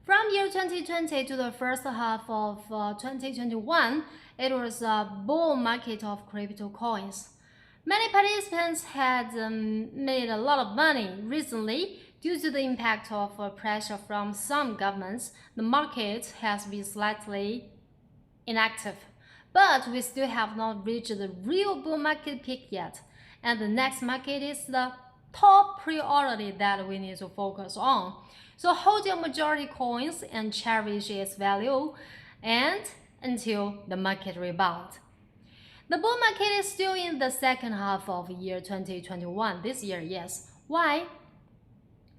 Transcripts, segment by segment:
From year 2020 to the first half of 2021, it was a bull market of crypto coins. Many participants had made a lot of money recently due to the impact of pressure from some governments. The market has been slightly inactive, but we still have not reached the real bull market peak yet, and the next market is the top priority that we need to focus on. So hold your majority coins and cherish its value and until the market rebound. The bull market is still in the second half of year 2021, this year, yes. Why?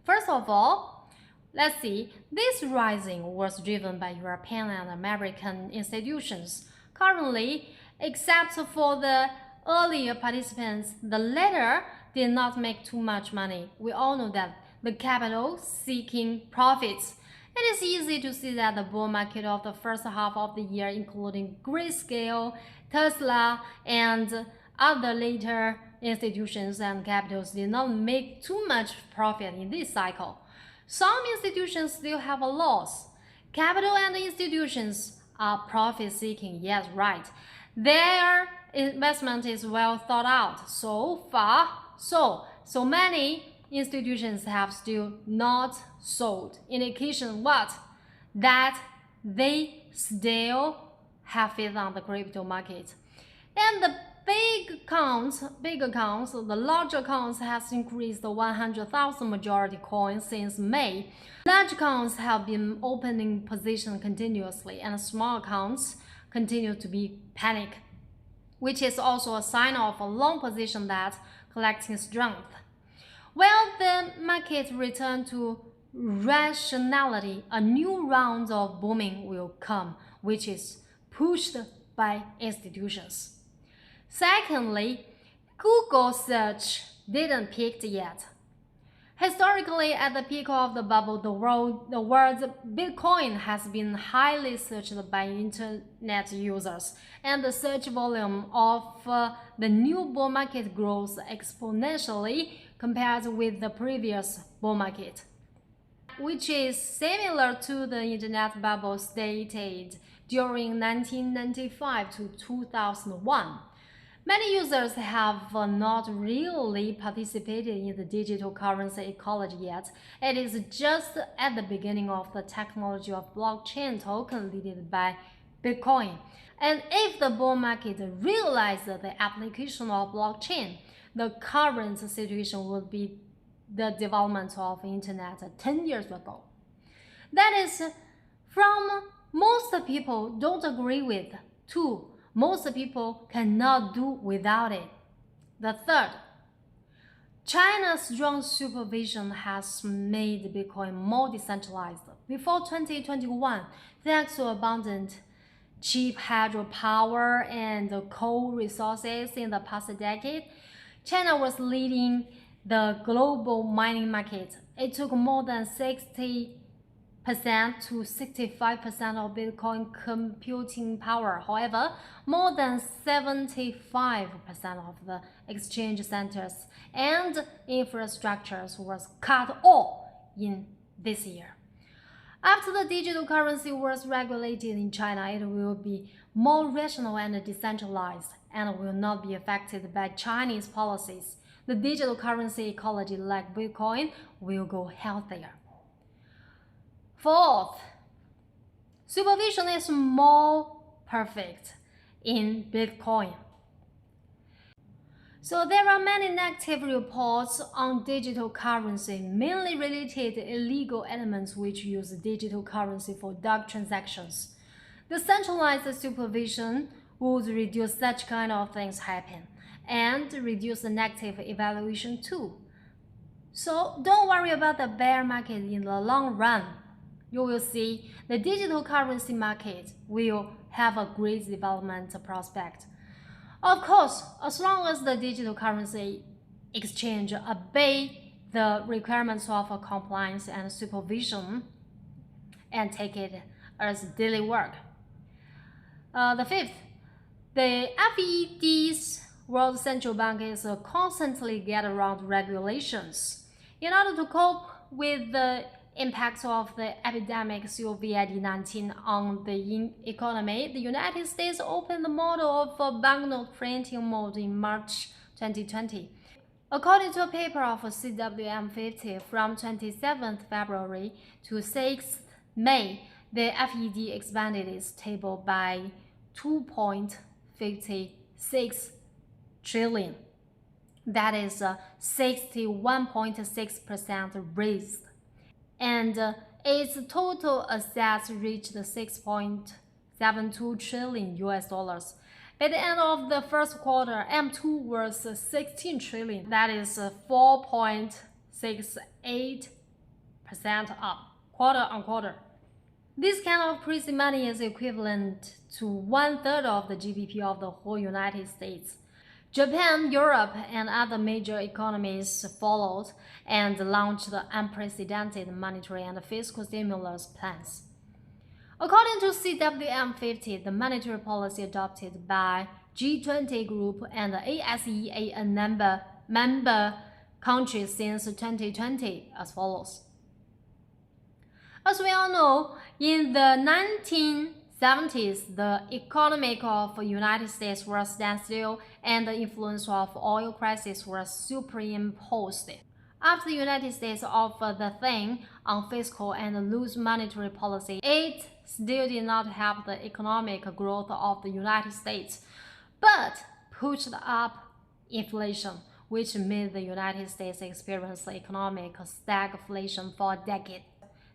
First of all, let's see, this rising was driven by European and American institutions. Currently, except for the earlier participants, the latter did not make too much money. We all know that the capital seeking profits. It is easy to see that the bull market of the first half of the year, including Grayscale, Tesla, and other later institutions and capitals, did not make too much profit in this cycle. Some institutions still have a loss. Capital and institutions are profit seeking, yes, right. Their investment is well thought out. So far, so many institutions have still not sold. Indication what? That they still have faith on the crypto market. And the big accounts, the large accounts has increased 100,000 majority coins since May. Large accounts have been opening position continuously, and small accounts continue to be panic, which is also a sign of a long position that collecting strength. While the market return to rationality, a new round of booming will come, which is pushed by institutions. Secondly, Google search didn't peak yet. Historically, at the peak of the bubble, the word Bitcoin has been highly searched by internet users, and the search volume of the new bull market grows exponentially compared with the previous bull market, which is similar to the internet bubble stated during 1995 to 2001. Many users have not really participated in the digital currency ecology yet. It is just at the beginning of the technology of blockchain token led by Bitcoin. And if the bull market realized the application of blockchain, the current situation would be the development of internet 10 years ago. That is, from most people don't agree with, to most people cannot do without it. The third, China's strong supervision has made Bitcoin more decentralized. Before 2021, thanks to abundant cheap hydropower and coal resources in the past decade, China was leading the global mining market. It took more than 60% to 65% of Bitcoin computing power. However, more than 75% of the exchange centers and infrastructures was cut off in this year. After the digital currency was regulated in China, it will be more rational and decentralized and will not be affected by Chinese policies. The digital currency ecology like Bitcoin will go healthier. Fourth, supervision is more perfect in Bitcoin. So there are many negative reports on digital currency, mainly related to illegal elements which use digital currency for dark transactions. The centralized supervision would reduce such kind of things happen and reduce the negative evaluation too. So don't worry about the bear market in the long run. You will see the digital currency market will have a great development prospect. Of course, as long as the digital currency exchange obey the requirements of compliance and supervision and take it as daily work. The fifth, the FED's World Central Bank is constantly get around regulations. In order to cope with the impact of the epidemic COVID-19 on the economy, the United States opened the model of banknote printing mode in March 2020. According to a paper of CWM 50 from 27th February to 6th May, the FED expanded its table by 2.56 trillion. That is 61.6% raised. And its total assets reached 6.72 trillion US dollars. By the end of the first quarter, M2 was 16 trillion. That is 4.68% up, quarter on quarter. This kind of crazy money is equivalent to 1/3 of the GDP of the whole United States. Japan, Europe, and other major economies followed and launched unprecedented monetary and fiscal stimulus plans. According to CWM 50, the monetary policy adopted by G20 Group and ASEAN member countries since 2020 as follows. As we all know, in the 1970s, the economy of the United States was standstill and the influence of oil crisis was superimposed. After the United States offered the thing on fiscal and loose monetary policy, it still did not help the economic growth of the United States, but pushed up inflation, which made the United States experience economic stagflation for a decade.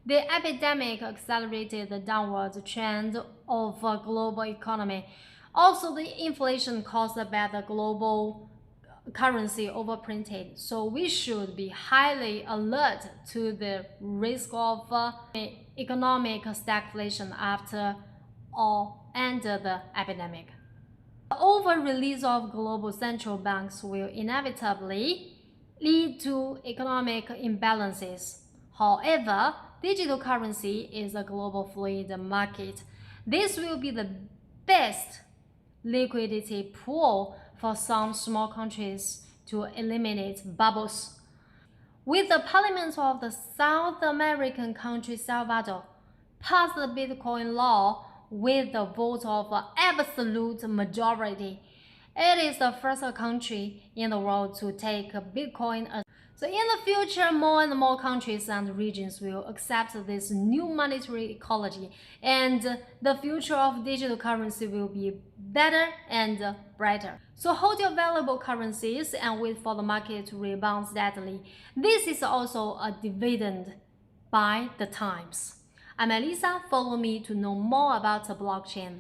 The epidemic accelerated the downward trend of the global economy. Also, the inflation caused by the global currency overprinted. So we should be highly alert to the risk of economic stagflation after or under the epidemic. The over-release of global central banks will inevitably lead to economic imbalances. However, digital currency is a global fluid market. This will be the best liquidity pool for some small countries to eliminate bubbles. With the parliament of the South American country Salvador passed the Bitcoin law with the vote of absolute majority, it is the first country in the world to take Bitcoin as. So in the future, more and more countries and regions will accept this new monetary ecology, and the future of digital currency will be better and brighter. So hold your valuable currencies and wait for the market to rebound steadily. This is also a dividend by the times. I'm Elisa. Follow me to know more about the blockchain.